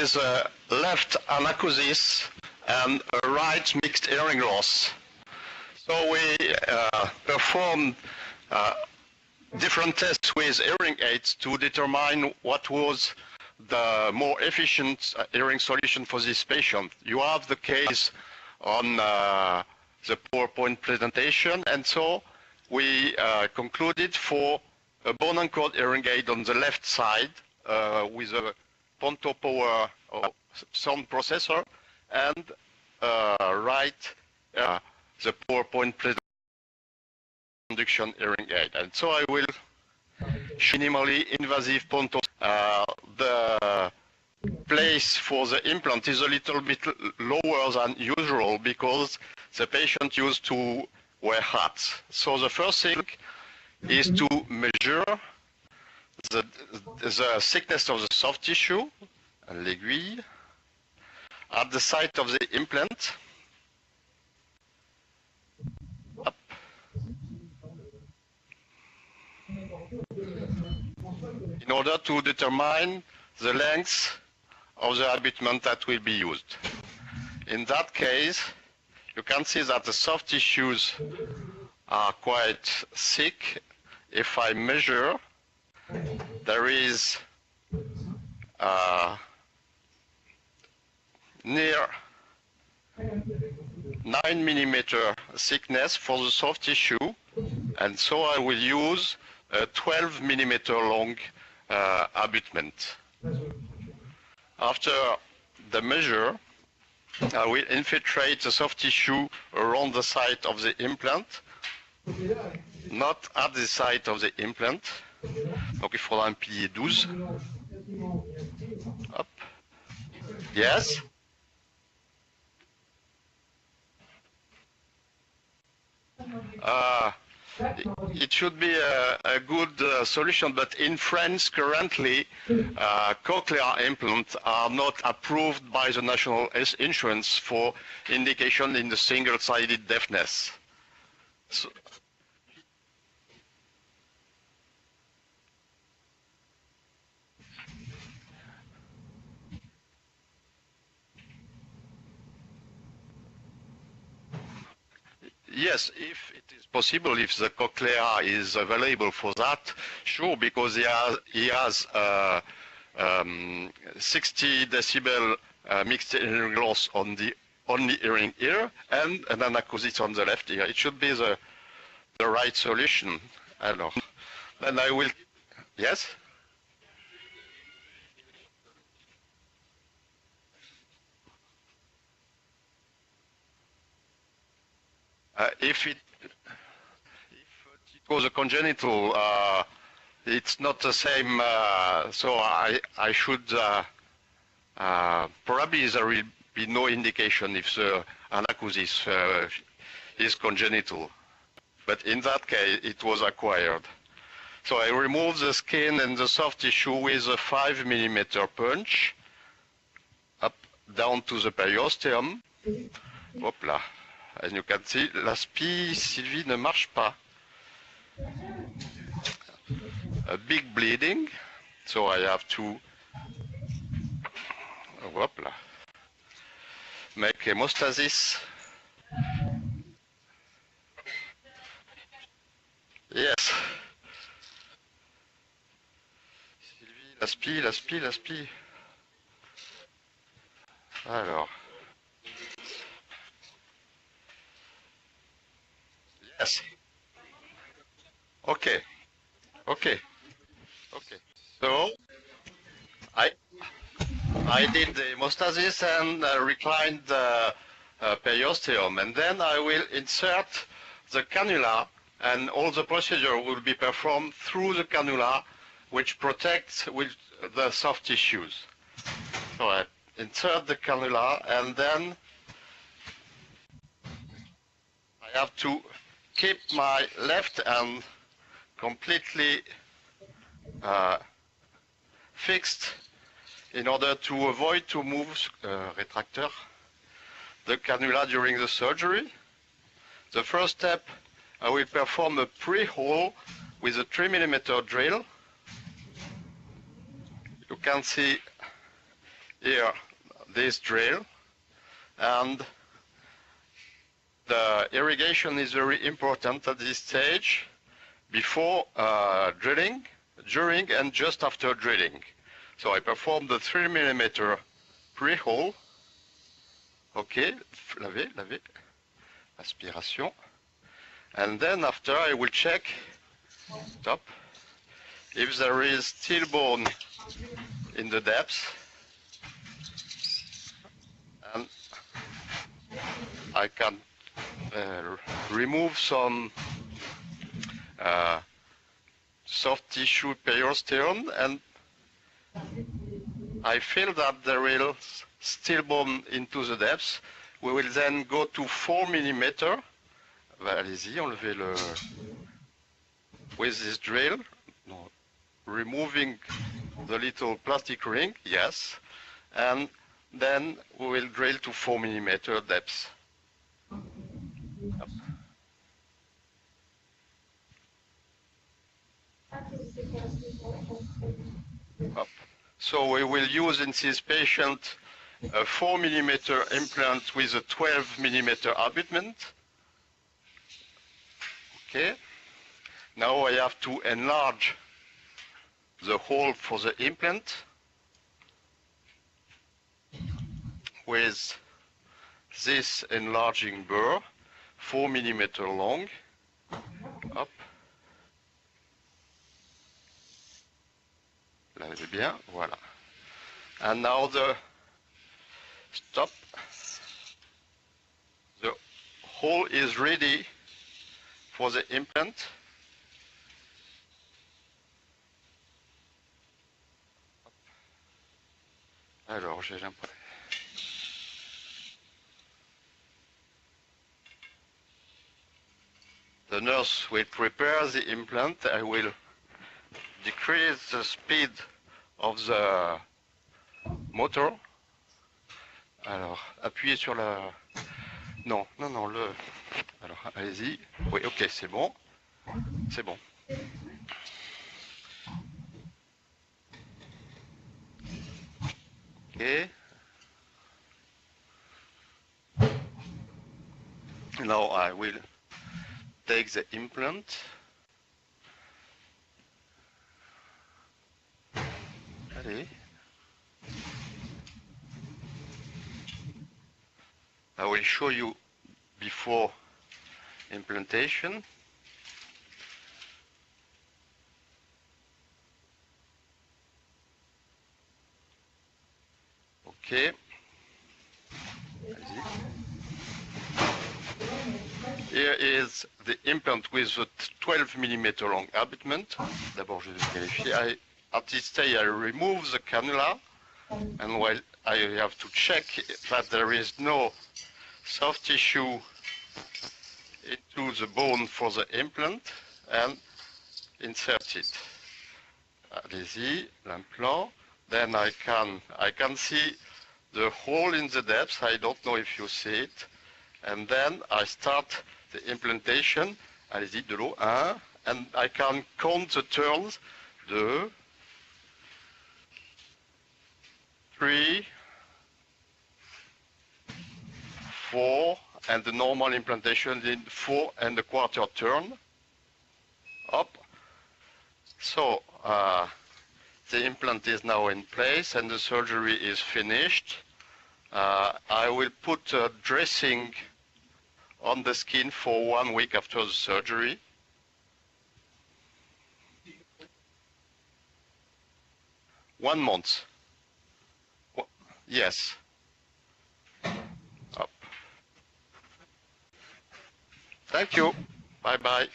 with a left anacosis and a right mixed hearing loss. So we performed different tests with hearing aids to determine what was the more efficient hearing solution for this patient. You have the case on the PowerPoint presentation, and so we concluded for a bone and cord hearing aid on the left side with a Ponto Power sound processor, and right the PowerPoint presentation hearing aid. And so I will minimally invasive Ponto. The place for the implant is a little bit lower than usual because the patient used to wear hats. So the first thing is to measure the thickness of the soft tissue, l'aiguille, at the site of the implant. Up. In order to determine the length of the abutment that will be used. In that case, you can see that the soft tissues are quite thick. If I measure, there is near 9 millimeter thickness for the soft tissue, and so I will use a 12 millimeter long abutment. After the measure, I will infiltrate the soft tissue around the site of the implant, not at the site of the implant. Donc il faudra un pilier 12. Hop. Yes. It should be a good solution, but in France currently, cochlear implants are not approved by the national insurance for indication in the single-sided deafness. So, yes, if it is possible, if the Cochlear is available for that, sure, because he has 60 decibel mixed hearing loss on the only hearing ear and an anacosis on the left ear. It should be the right solution. Alors, then I will, yes? If it was a congenital, it's not the same, so I should, probably there will be no indication if the anacosis is congenital. But in that case, it was acquired. So I remove the skin and the soft tissue with a 5 millimeter punch, up, down to the periosteum. Hop là. As you can see, l'aspi, Sylvie, ne marche pas. A big bleeding, so I have to hopla, make hemostasis. Yes. Sylvie, l'aspi. Alors. Yes. Okay. So I did the hemostasis and reclined the periosteum, and then I will insert the cannula, and all the procedure will be performed through the cannula, which protects with the soft tissues. So I insert the cannula, and then I have to keep my left hand completely fixed in order to avoid to move retractor, the cannula during the surgery. The first step, I will perform a pre-hole with a 3 millimeter drill. You can see here this drill, and the irrigation is very important at this stage, before drilling, during and just after drilling. So I perform the 3 mm pre-hole. Okay, laver, aspiration. And then after I will check, stop, if there is still bone in the depths, and I can remove some soft tissue periosteum, and I feel that there is still bone into the depths. We will then go to 4 mm. Allez-y, enlevez le... With this drill, no, removing the little plastic ring, yes, and then we will drill to 4 mm depth. Up. So we will use in this patient a 4 mm implant with a 12 mm abutment. Okay. Now I have to enlarge the hole for the implant with this enlarging burr, 4 mm long. Up. Lavez bien, voilà. And now the stop. The hole is ready for the implant. Alors, j'ai l'impression. The nurse will prepare the implant. I will decrease the speed of the motor. Alors, appuyez sur la... Non, le... Alors, allez-y. Oui, ok, c'est bon. C'est bon. Okay. Now I will take the implant. Allez. I will show you before implantation. Okay. Here is the implant with a 12 mm long abutment. D'abord, je vais vérifier. At this stage, I remove the cannula, and while I have to check that there is no soft tissue into the bone for the implant, and insert it. Allez-y, l'implant. Then I can see the hole in the depth. I don't know if you see it. And then I start the implantation. Allez-y, de l'eau, 1. And I can count the turns. 2, 3, 4, and the normal implantation in 4 1/4 turn. Up. So the implant is now in place and the surgery is finished. I will put a dressing on the skin for 1 week after the surgery. One month. Yes. Up. Thank you. Bye-bye.